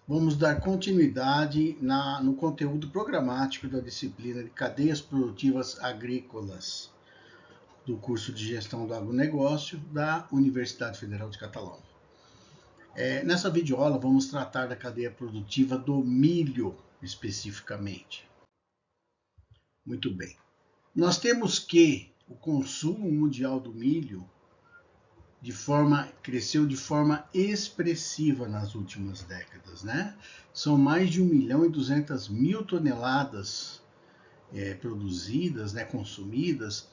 Vamos dar continuidade no conteúdo programático da disciplina de Cadeias Produtivas Agrícolas do curso de Gestão do Agronegócio da Universidade Federal de Catalão. Nessa videoaula vamos tratar da cadeia produtiva do milho especificamente. Muito bem. Nós temos que o consumo mundial do milho cresceu de forma expressiva nas últimas décadas, né? São mais de 1.200.000 toneladas produzidas, né, consumidas,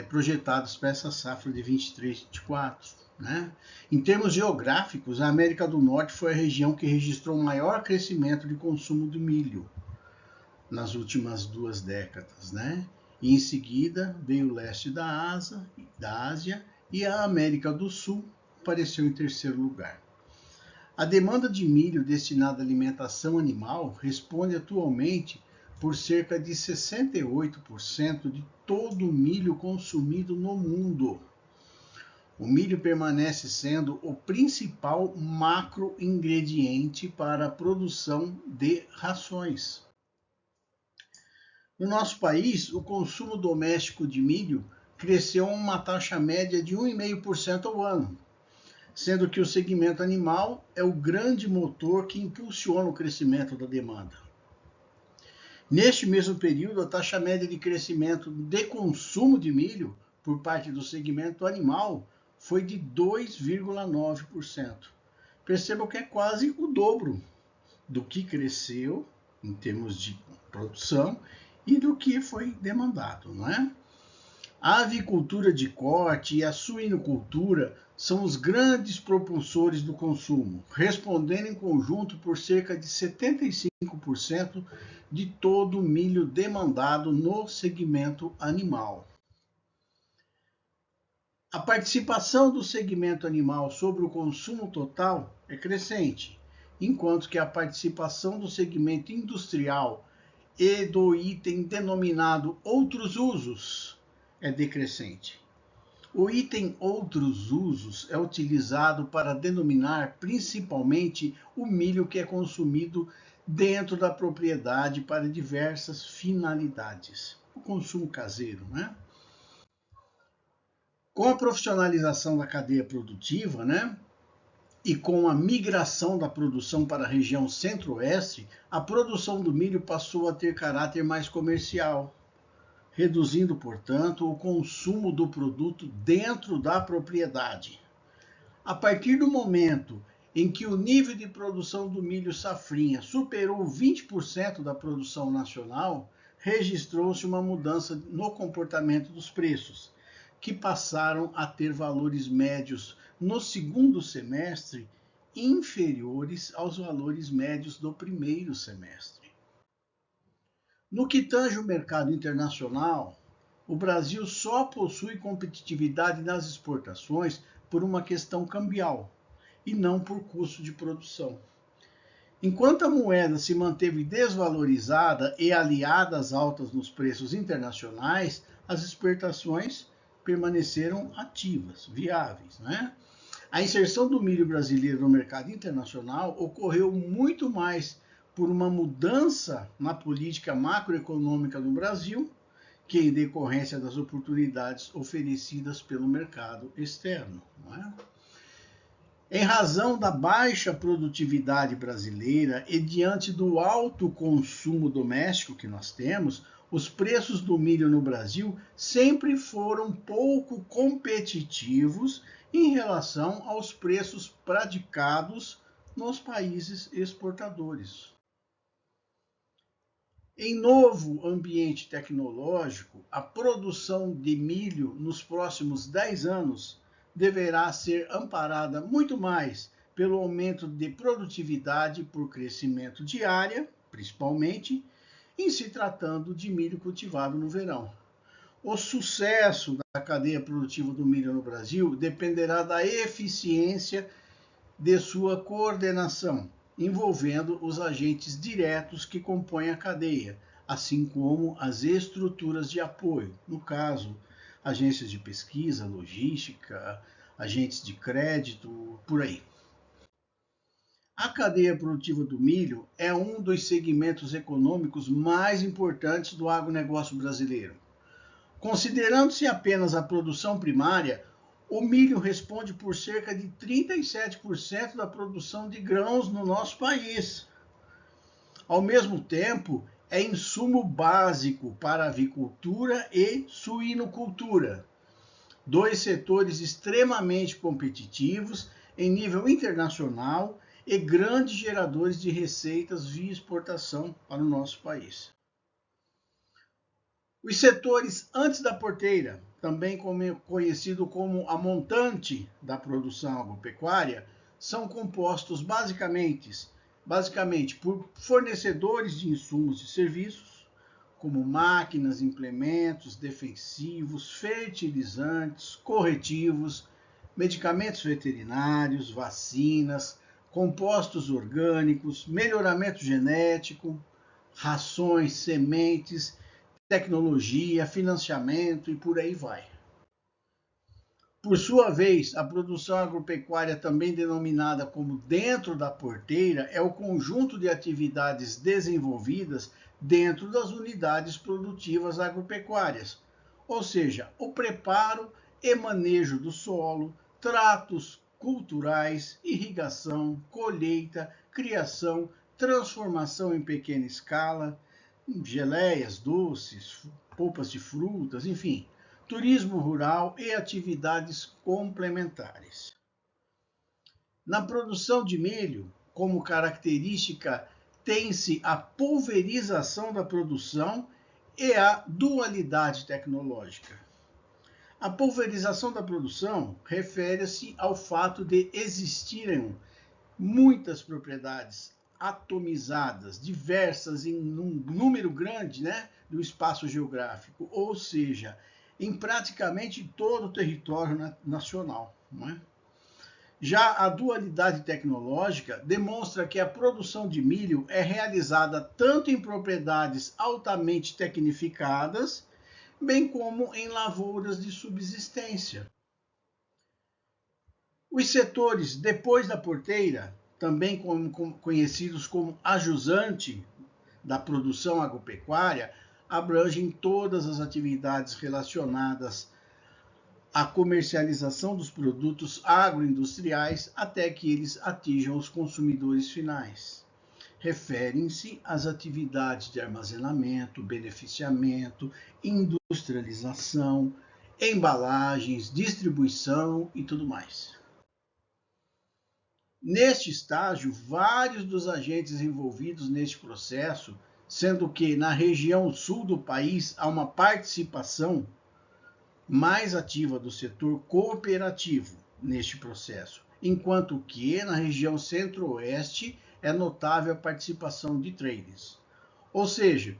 projetadas para essa safra de 23 e 24. Né? Em termos geográficos, a América do Norte foi a região que registrou o maior crescimento de consumo de milho nas últimas 2 décadas. Né? E em seguida veio o leste da Ásia e a América do Sul apareceu em terceiro lugar. A demanda de milho destinada à alimentação animal responde atualmente por cerca de 68% de todo o milho consumido no mundo. O milho permanece sendo o principal macroingrediente para a produção de rações. No nosso país, o consumo doméstico de milho cresceu a uma taxa média de 1,5% ao ano, sendo que o segmento animal é o grande motor que impulsiona o crescimento da demanda. Neste mesmo período, a taxa média de crescimento de consumo de milho por parte do segmento animal foi de 2,9%. Percebam que é quase o dobro do que cresceu em termos de produção e do que foi demandado, não é? A avicultura de corte e a suinocultura são os grandes propulsores do consumo, respondendo em conjunto por cerca de 75% de todo o milho demandado no segmento animal. A participação do segmento animal sobre o consumo total é crescente, enquanto que a participação do segmento industrial e do item denominado outros usos é decrescente. O item outros usos é utilizado para denominar principalmente o milho que é consumido dentro da propriedade para diversas finalidades. O consumo caseiro, né? Com a profissionalização da cadeia produtiva, né? E com a migração da produção para a região centro-oeste, a produção do milho passou a ter caráter mais comercial, reduzindo, portanto, o consumo do produto dentro da propriedade. A partir do momento em que o nível de produção do milho safrinha superou 20% da produção nacional, registrou-se uma mudança no comportamento dos preços, que passaram a ter valores médios no segundo semestre inferiores aos valores médios do primeiro semestre. No que tange o mercado internacional, o Brasil só possui competitividade nas exportações por uma questão cambial e não por custo de produção. Enquanto a moeda se manteve desvalorizada e aliada às altas nos preços internacionais, as exportações permaneceram ativas, viáveis. Né? A inserção do milho brasileiro no mercado internacional ocorreu muito mais por uma mudança na política macroeconômica no Brasil, que em decorrência das oportunidades oferecidas pelo mercado externo. Não é? Em razão da baixa produtividade brasileira e diante do alto consumo doméstico que nós temos, os preços do milho no Brasil sempre foram pouco competitivos em relação aos preços praticados nos países exportadores. Em novo ambiente tecnológico, a produção de milho nos próximos 10 anos deverá ser amparada muito mais pelo aumento de produtividade por crescimento de área, principalmente, em se tratando de milho cultivado no verão. O sucesso da cadeia produtiva do milho no Brasil dependerá da eficiência de sua coordenação, envolvendo os agentes diretos que compõem a cadeia, assim como as estruturas de apoio, no caso, agências de pesquisa, logística, agentes de crédito, por aí. A cadeia produtiva do milho é um dos segmentos econômicos mais importantes do agronegócio brasileiro. Considerando-se apenas a produção primária, o milho responde por cerca de 37% da produção de grãos no nosso país. Ao mesmo tempo, é insumo básico para a avicultura e suinocultura, dois setores extremamente competitivos em nível internacional e grandes geradores de receitas via exportação para o nosso país. Os setores antes da porteira, também conhecido como a montante da produção agropecuária, são compostos basicamente por fornecedores de insumos e serviços, como máquinas, implementos, defensivos, fertilizantes, corretivos, medicamentos veterinários, vacinas, compostos orgânicos, melhoramento genético, rações, sementes, tecnologia, financiamento e por aí vai. Por sua vez, a produção agropecuária, também denominada como dentro da porteira, é o conjunto de atividades desenvolvidas dentro das unidades produtivas agropecuárias, ou seja, o preparo e manejo do solo, tratos culturais, irrigação, colheita, criação, transformação em pequena escala, geleias, doces, polpas de frutas, enfim, turismo rural e atividades complementares. Na produção de milho, como característica, tem-se a pulverização da produção e a dualidade tecnológica. A pulverização da produção refere-se ao fato de existirem muitas propriedades atomizadas, diversas em um número grande, do espaço geográfico, ou seja, em praticamente todo o território nacional. Já a dualidade tecnológica demonstra que a produção de milho é realizada tanto em propriedades altamente tecnificadas, bem como em lavouras de subsistência. Os setores depois da porteira, também conhecidos como ajusante da produção agropecuária, abrangem todas as atividades relacionadas à comercialização dos produtos agroindustriais até que eles atinjam os consumidores finais. Referem-se às atividades de armazenamento, beneficiamento, industrialização, embalagens, distribuição e tudo mais. Neste estágio, vários dos agentes envolvidos neste processo, sendo que na região sul do país há uma participação mais ativa do setor cooperativo neste processo, enquanto que na região centro-oeste é notável a participação de traders. Ou seja,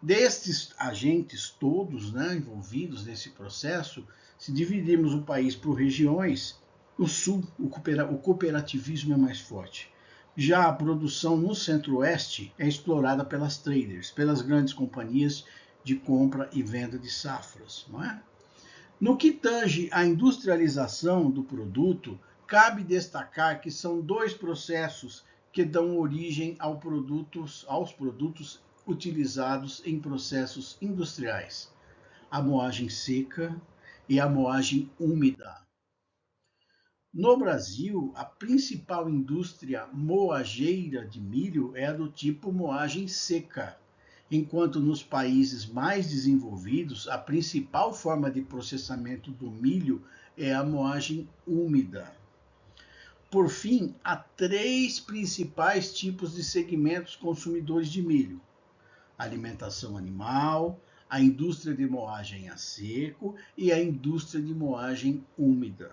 destes agentes todos envolvidos nesse processo, se dividirmos o país por regiões, no sul, o cooperativismo é mais forte. Já a produção no centro-oeste é explorada pelas traders, pelas grandes companhias de compra e venda de safras. No que tange à industrialização do produto, cabe destacar que são dois processos que dão origem aos produtos utilizados em processos industriais: a moagem seca e a moagem úmida. No Brasil, a principal indústria moageira de milho é a do tipo moagem seca, enquanto nos países mais desenvolvidos, a principal forma de processamento do milho é a moagem úmida. Por fim, há três principais tipos de segmentos consumidores de milho: a alimentação animal, a indústria de moagem a seco e a indústria de moagem úmida.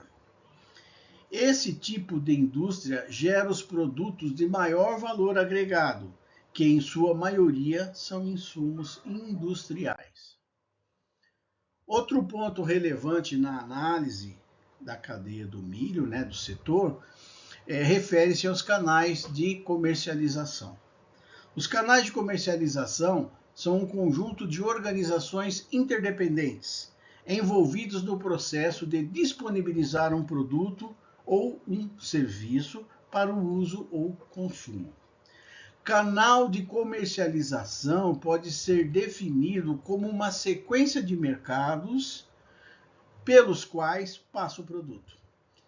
Esse tipo de indústria gera os produtos de maior valor agregado, que em sua maioria são insumos industriais. Outro ponto relevante na análise da cadeia do milho, do setor, refere-se aos canais de comercialização. Os canais de comercialização são um conjunto de organizações interdependentes, envolvidos no processo de disponibilizar um produto ou um serviço para o uso ou consumo. Canal de comercialização pode ser definido como uma sequência de mercados pelos quais passa o produto,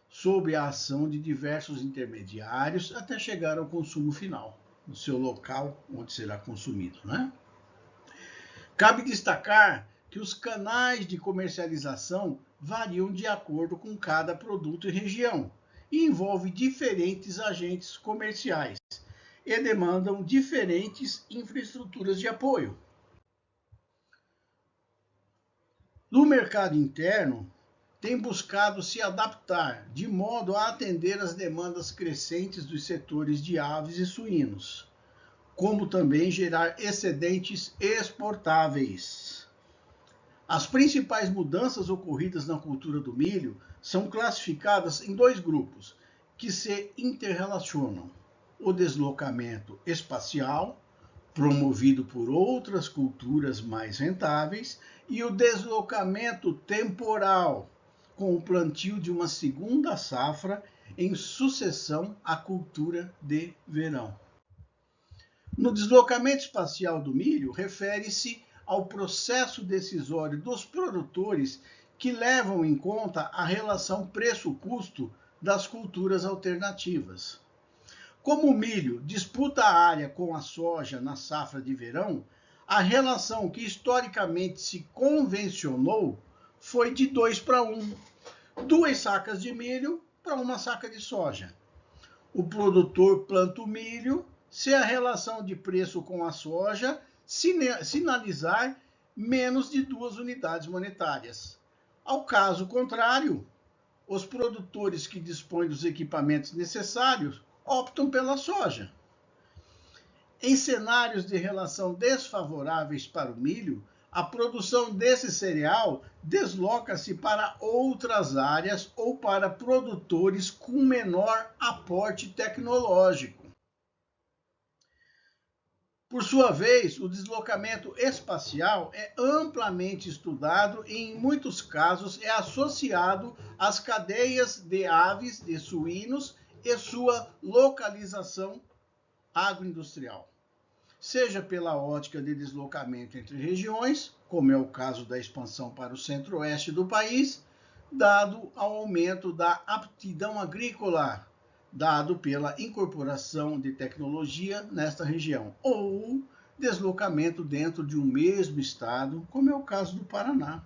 sob a ação de diversos intermediários até chegar ao consumo final, no seu local onde será consumido, né? Cabe destacar que os canais de comercialização variam de acordo com cada produto e região e envolvem diferentes agentes comerciais e demandam diferentes infraestruturas de apoio. No mercado interno, tem buscado se adaptar de modo a atender às demandas crescentes dos setores de aves e suínos, como também gerar excedentes exportáveis. As principais mudanças ocorridas na cultura do milho são classificadas em dois grupos, que se interrelacionam: o deslocamento espacial, promovido por outras culturas mais rentáveis, e o deslocamento temporal, com o plantio de uma segunda safra em sucessão à cultura de verão. No deslocamento espacial do milho, refere-se ao processo decisório dos produtores que levam em conta a relação preço-custo das culturas alternativas. Como o milho disputa a área com a soja na safra de verão, a relação que historicamente se convencionou foi de 2:1, 2 sacas de milho para 1 saca de soja. O produtor planta o milho se a relação de preço com a soja sinalizar menos de 2 unidades monetárias. Ao caso contrário, os produtores que dispõem dos equipamentos necessários optam pela soja. Em cenários de relação desfavoráveis para o milho, a produção desse cereal desloca-se para outras áreas ou para produtores com menor aporte tecnológico. Por sua vez, o deslocamento espacial é amplamente estudado e, em muitos casos, é associado às cadeias de aves, de suínos e sua localização agroindustrial, seja pela ótica de deslocamento entre regiões, como é o caso da expansão para o centro-oeste do país, dado ao aumento da aptidão agrícola, dado pela incorporação de tecnologia nesta região, ou deslocamento dentro de um mesmo estado, como é o caso do Paraná.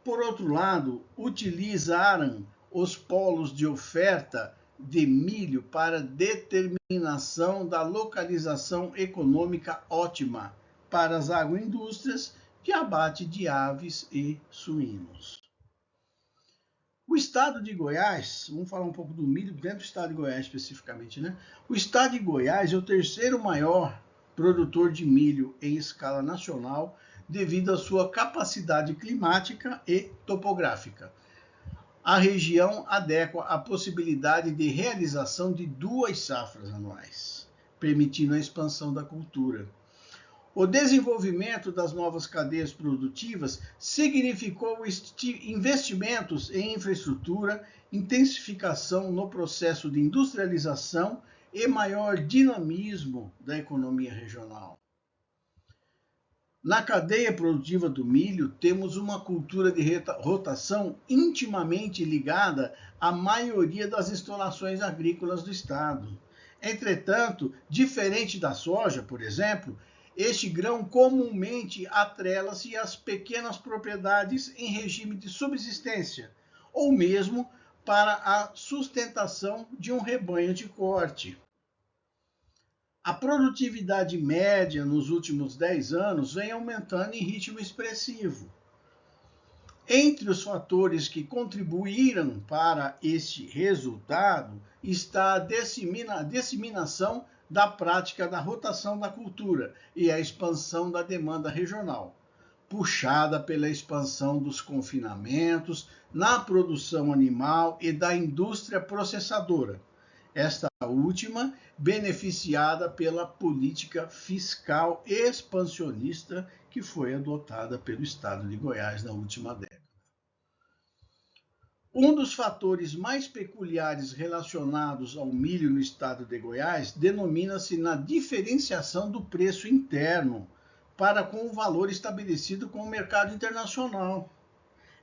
Por outro lado, utilizaram os polos de oferta de milho para determinação da localização econômica ótima para as agroindústrias de abate de aves e suínos. O estado de Goiás, vamos falar um pouco do milho dentro do estado de Goiás especificamente, né? O estado de Goiás é o terceiro maior produtor de milho em escala nacional devido à sua capacidade climática e topográfica. A região adequa a possibilidade de realização de 2 safras anuais, permitindo a expansão da cultura. O desenvolvimento das novas cadeias produtivas significou investimentos em infraestrutura, intensificação no processo de industrialização e maior dinamismo da economia regional. Na cadeia produtiva do milho, temos uma cultura de rotação intimamente ligada à maioria das instalações agrícolas do estado. Entretanto, diferente da soja, por exemplo, este grão comumente atrela-se às pequenas propriedades em regime de subsistência, ou mesmo para a sustentação de um rebanho de corte. A produtividade média nos últimos 10 anos vem aumentando em ritmo expressivo. Entre os fatores que contribuíram para este resultado está a disseminação da prática da rotação da cultura e a expansão da demanda regional, puxada pela expansão dos confinamentos na produção animal e da indústria processadora. Esta última beneficiada pela política fiscal expansionista que foi adotada pelo estado de Goiás na última década. Um dos fatores mais peculiares relacionados ao milho no estado de Goiás denomina-se na diferenciação do preço interno para com o valor estabelecido com o mercado internacional.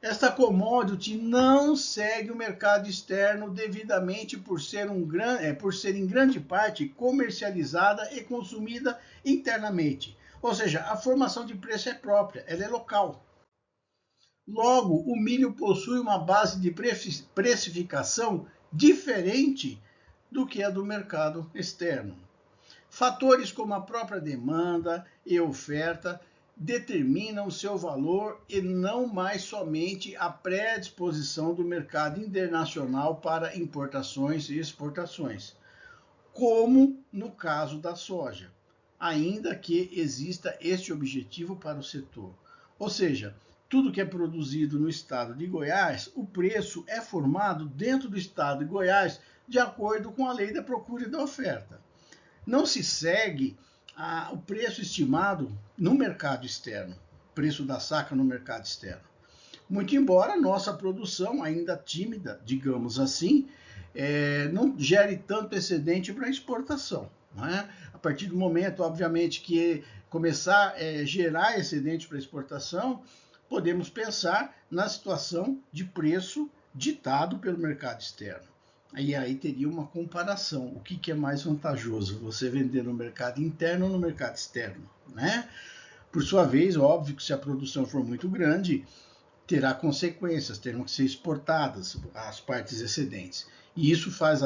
Esta commodity não segue o mercado externo devidamente por ser em grande parte comercializada e consumida internamente. Ou seja, a formação de preço é própria, ela é local. Logo, o milho possui uma base de precificação diferente do que a do mercado externo. Fatores como a própria demanda e oferta determinam o seu valor e não mais somente a predisposição do mercado internacional para importações e exportações, como no caso da soja, ainda que exista este objetivo para o setor. Ou seja, tudo que é produzido no estado de Goiás, o preço é formado dentro do estado de Goiás de acordo com a lei da procura e da oferta. Não se segue o preço estimado no mercado externo, preço da saca no mercado externo. Muito embora a nossa produção, ainda tímida, digamos assim, não gere tanto excedente para exportação. Não é? A partir do momento, obviamente, que começar a gerar excedente para exportação, podemos pensar na situação de preço ditado pelo mercado externo. E aí teria uma comparação. O que é mais vantajoso? Você vender no mercado interno ou no mercado externo? Né? Por sua vez, óbvio que se a produção for muito grande, terá consequências, terão que ser exportadas as partes excedentes. E isso faz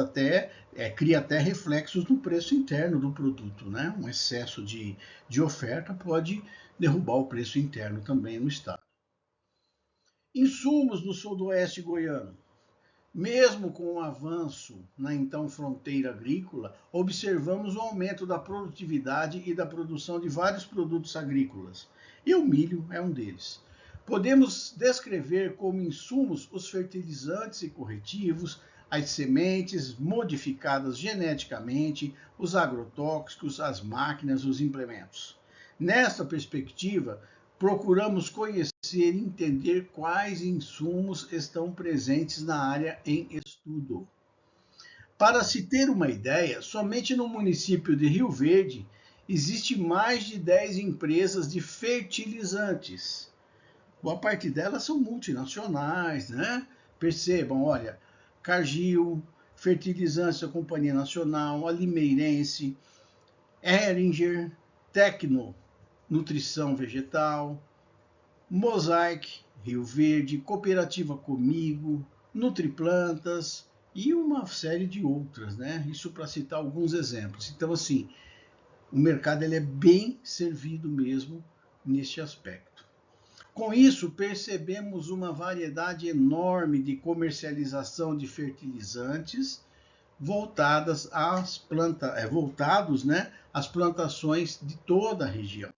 cria até reflexos no preço interno do produto. Né? Um excesso de oferta pode derrubar o preço interno também no estado. Insumos do sudoeste goiano. Mesmo com o avanço na então fronteira agrícola, observamos o aumento da produtividade e da produção de vários produtos agrícolas, e o milho é um deles. Podemos descrever como insumos os fertilizantes e corretivos, as sementes modificadas geneticamente, os agrotóxicos, as máquinas, os implementos. Nesta perspectiva, procuramos conhecer e entender quais insumos estão presentes na área em estudo. Para se ter uma ideia, somente no município de Rio Verde existe mais de 10 empresas de fertilizantes. Boa parte delas são multinacionais, né? Percebam, olha, Cargill, Fertilizantes da Companhia Nacional, a Limeirense, Heringer, Tecno, Nutrição Vegetal, Mosaic, Rio Verde, Cooperativa Comigo, Nutriplantas e uma série de outras, né? Isso para citar alguns exemplos. Então, assim, o mercado ele é bem servido mesmo neste aspecto. Com isso, percebemos uma variedade enorme de comercialização de fertilizantes voltados, né, às plantações de toda a região.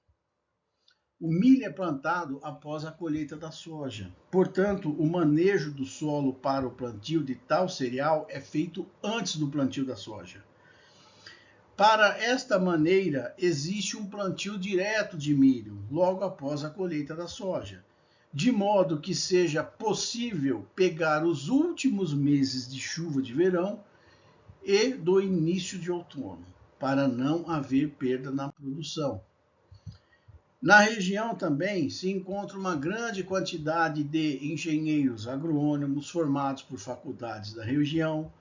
O milho é plantado após a colheita da soja. Portanto, o manejo do solo para o plantio de tal cereal é feito antes do plantio da soja. Para esta maneira, existe um plantio direto de milho, logo após a colheita da soja, de modo que seja possível pegar os últimos meses de chuva de verão e do início de outono, para não haver perda na produção. Na região também se encontra uma grande quantidade de engenheiros agrônomos formados por faculdades da região,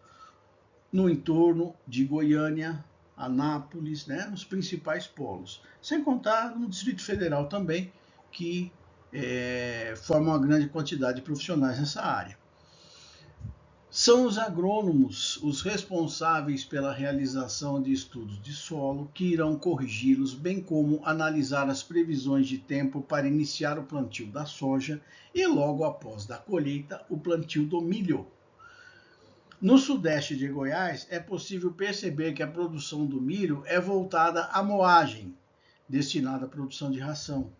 no entorno de Goiânia, Anápolis, né, nos principais polos. Sem contar no Distrito Federal também, que forma uma grande quantidade de profissionais nessa área. São os agrônomos os responsáveis pela realização de estudos de solo que irão corrigi-los, bem como analisar as previsões de tempo para iniciar o plantio da soja e logo após da colheita o plantio do milho. No sudeste de Goiás é possível perceber que a produção do milho é voltada à moagem, destinada à produção de ração,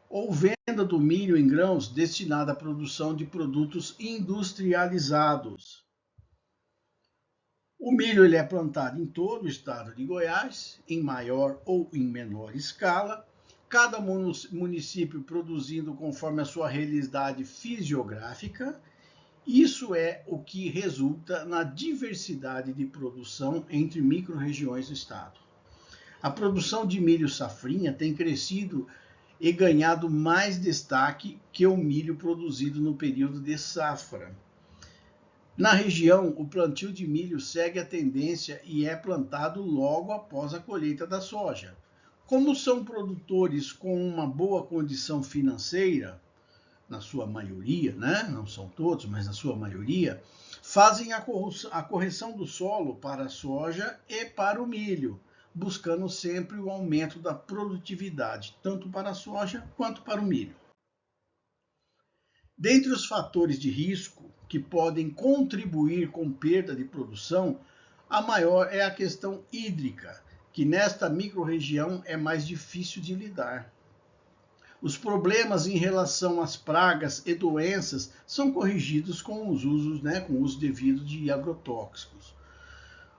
ou venda do milho em grãos destinada à produção de produtos industrializados. O milho ele é plantado em todo o estado de Goiás, em maior ou em menor escala, cada município produzindo conforme a sua realidade fisiográfica Isso é o que resulta na diversidade de produção entre micro-regiões do estado. A produção de milho safrinha tem crescido e ganhado mais destaque que o milho produzido no período de safra. Na região, o plantio de milho segue a tendência e é plantado logo após a colheita da soja. Como são produtores com uma boa condição financeira, na sua maioria, né? Não são todos, mas na sua maioria, fazem a correção do solo para a soja e para o milho, buscando sempre o aumento da produtividade, tanto para a soja quanto para o milho. Dentre os fatores de risco que podem contribuir com perda de produção, a maior é a questão hídrica, que nesta microrregião é mais difícil de lidar. Os problemas em relação às pragas e doenças são corrigidos com os usos, com o uso devido de agrotóxicos.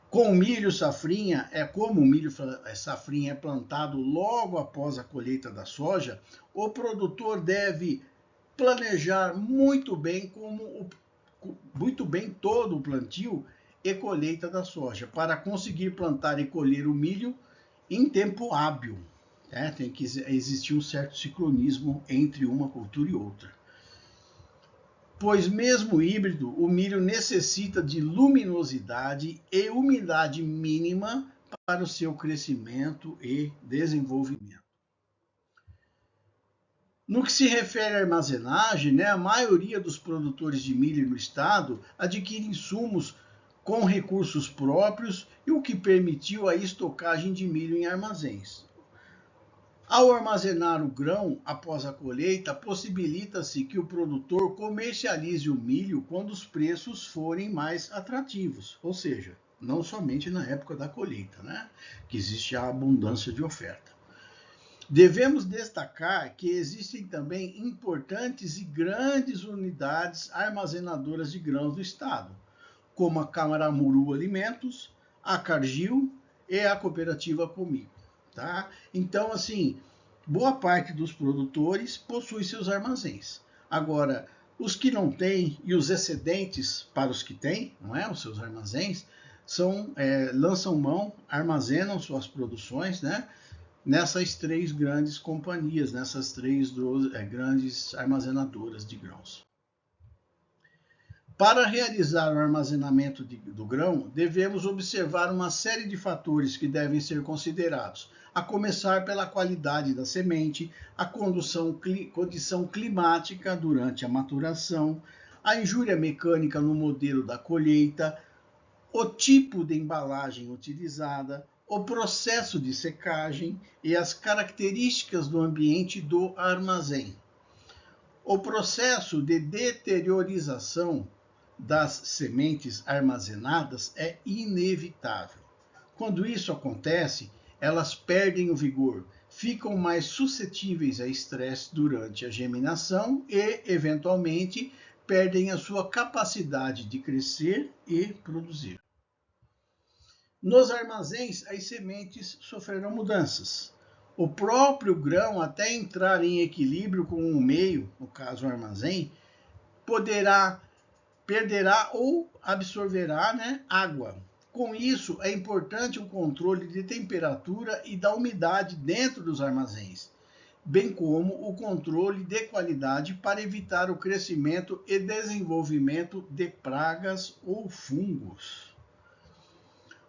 Com o milho safrinha, como o milho safrinha é plantado logo após a colheita da soja, o produtor deve planejar muito bem todo o plantio e colheita da soja, para conseguir plantar e colher o milho em tempo hábil. Tem que existir um certo sincronismo entre uma cultura e outra. Pois mesmo híbrido, o milho necessita de luminosidade e umidade mínima para o seu crescimento e desenvolvimento. No que se refere à armazenagem, a maioria dos produtores de milho no estado adquire insumos com recursos próprios, e o que permitiu a estocagem de milho em armazéns. Ao armazenar o grão após a colheita, possibilita-se que o produtor comercialize o milho quando os preços forem mais atrativos, ou seja, não somente na época da colheita, que existe a abundância de oferta. Devemos destacar que existem também importantes e grandes unidades armazenadoras de grãos do estado, como a Caramuru Alimentos, a Cargill e a Cooperativa Comigo. Então, boa parte dos produtores possui seus armazéns. Agora, os que não têm e os excedentes para os que têm, os seus armazéns, lançam mão, armazenam suas produções, nessas três grandes companhias, nessas três grandes armazenadoras de grãos. Para realizar o armazenamento do grão, devemos observar uma série de fatores que devem ser considerados, a começar pela qualidade da semente, a condição climática durante a maturação, a injúria mecânica no modelo da colheita, o tipo de embalagem utilizada, o processo de secagem e as características do ambiente do armazém. O processo de deteriorização das sementes armazenadas é inevitável. Quando isso acontece, elas perdem o vigor, ficam mais suscetíveis a estresse durante a germinação e, eventualmente, perdem a sua capacidade de crescer e produzir. Nos armazéns, as sementes sofrerão mudanças. O próprio grão, até entrar em equilíbrio com o meio, no caso o armazém, perderá ou absorverá água. Com isso, é importante o controle de temperatura e da umidade dentro dos armazéns, bem como o controle de qualidade para evitar o crescimento e desenvolvimento de pragas ou fungos.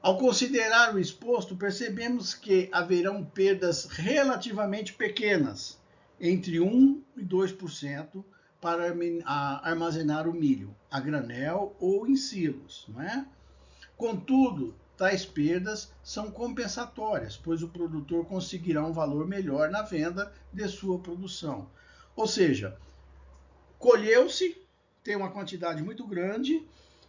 Ao considerar o exposto, percebemos que haverão perdas relativamente pequenas, entre 1% e 2%, para armazenar o milho, a granel ou em silos. Contudo, tais perdas são compensatórias, pois o produtor conseguirá um valor melhor na venda de sua produção. Ou seja, colheu-se, tem uma quantidade muito grande,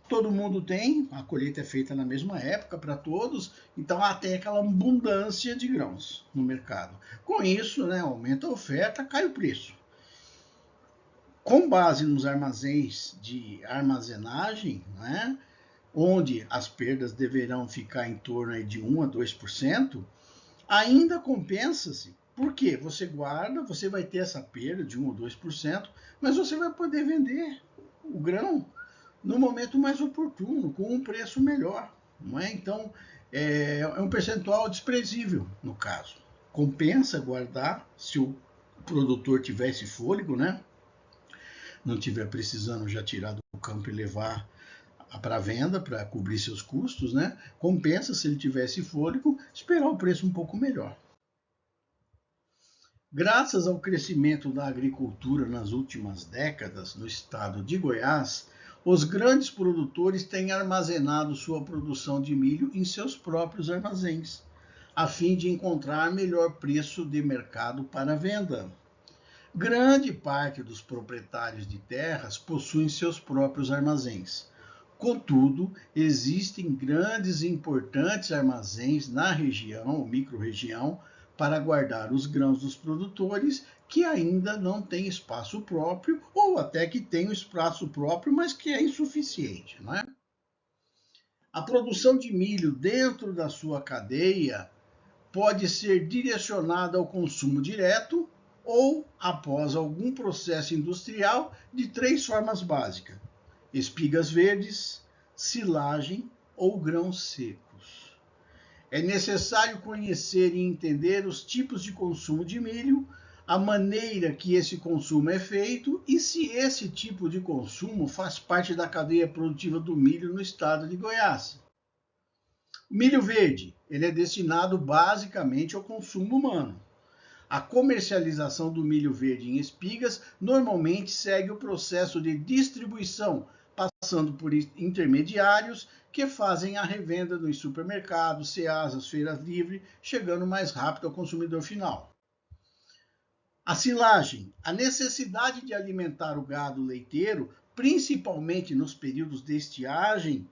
todo mundo tem, a colheita é feita na mesma época para todos, então tem aquela abundância de grãos no mercado. Com isso, aumenta a oferta, cai o preço. Com base nos armazéns de armazenagem, onde as perdas deverão ficar em torno de 1% a 2%, ainda compensa-se, porque você guarda, você vai ter essa perda de 1% ou 2%, mas você vai poder vender o grão no momento mais oportuno, com um preço melhor, não é? Então, é um percentual desprezível no caso. Compensa guardar se o produtor tiver esse fôlego, né? Não tiver precisando já tirar do campo e levar para venda para cobrir seus custos, né? Compensa, se ele tiver esse fôlego, esperar o preço um pouco melhor. Graças ao crescimento da agricultura nas últimas décadas no estado de Goiás, os grandes produtores têm armazenado sua produção de milho em seus próprios armazéns, a fim de encontrar melhor preço de mercado para venda. Grande parte dos proprietários de terras possuem seus próprios armazéns. Contudo, existem grandes e importantes armazéns na região, microrregião, para guardar os grãos dos produtores que ainda não têm espaço próprio, ou até que têm espaço próprio, mas que é insuficiente, não é? A produção de milho dentro da sua cadeia pode ser direcionada ao consumo direto ou após algum processo industrial de 3 formas básicas: espigas verdes, silagem ou grãos secos. É necessário conhecer e entender os tipos de consumo de milho, a maneira que esse consumo é feito e se esse tipo de consumo faz parte da cadeia produtiva do milho no estado de Goiás. O milho verde, ele é destinado basicamente ao consumo humano. A comercialização do milho verde em espigas normalmente segue o processo de distribuição, passando por intermediários que fazem a revenda nos supermercados, ceasas, feiras livres, chegando mais rápido ao consumidor final. A silagem, a necessidade de alimentar o gado leiteiro, principalmente nos períodos de estiagem,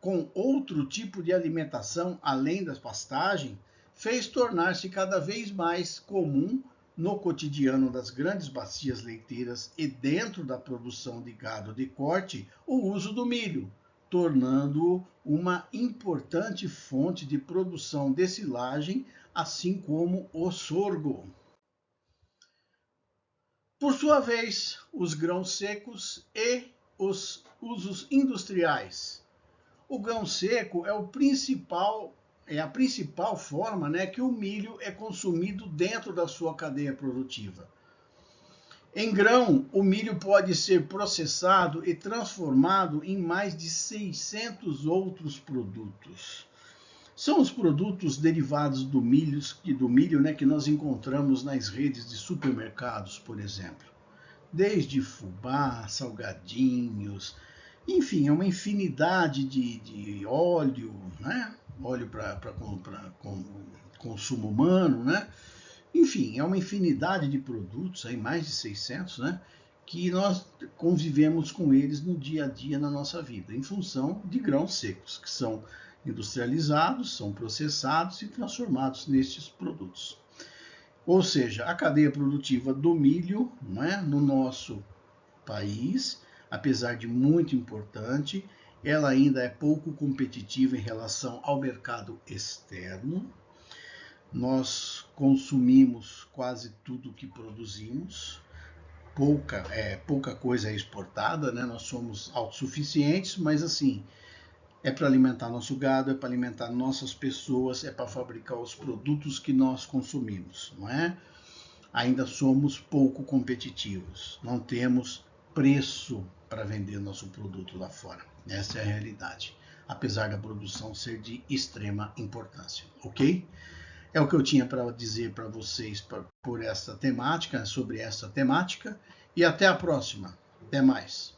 com outro tipo de alimentação além da pastagem, fez tornar-se cada vez mais comum no cotidiano das grandes bacias leiteiras e dentro da produção de gado de corte o uso do milho, tornando-o uma importante fonte de produção de silagem, assim como o sorgo. Por sua vez, os grãos secos e os usos industriais. O grão seco é a principal forma, né, que o milho é consumido dentro da sua cadeia produtiva. Em grão, o milho pode ser processado e transformado em mais de 600 outros produtos. São os produtos derivados do milho, né, que nós encontramos nas redes de supermercados, por exemplo. Desde fubá, salgadinhos, enfim, é uma infinidade de óleo, né? Óleo para consumo humano, né? Enfim, é uma infinidade de produtos, aí mais de 600, né? Que nós convivemos com eles no dia a dia na nossa vida, em função de grãos secos, que são industrializados, são processados e transformados nestes produtos. Ou seja, a cadeia produtiva do milho, né, no nosso país, apesar de muito importante, ela ainda é pouco competitiva em relação ao mercado externo. Nós consumimos quase tudo que produzimos, pouca coisa é exportada, né? Nós somos autossuficientes, mas assim, é para alimentar nosso gado, é para alimentar nossas pessoas, é para fabricar os produtos que nós consumimos, não é? Ainda somos pouco competitivos, não temos preço para vender nosso produto lá fora. Essa é a realidade, apesar da produção ser de extrema importância, ok? É o que eu tinha para dizer para vocês por essa temática, sobre essa temática, e até a próxima. Até mais.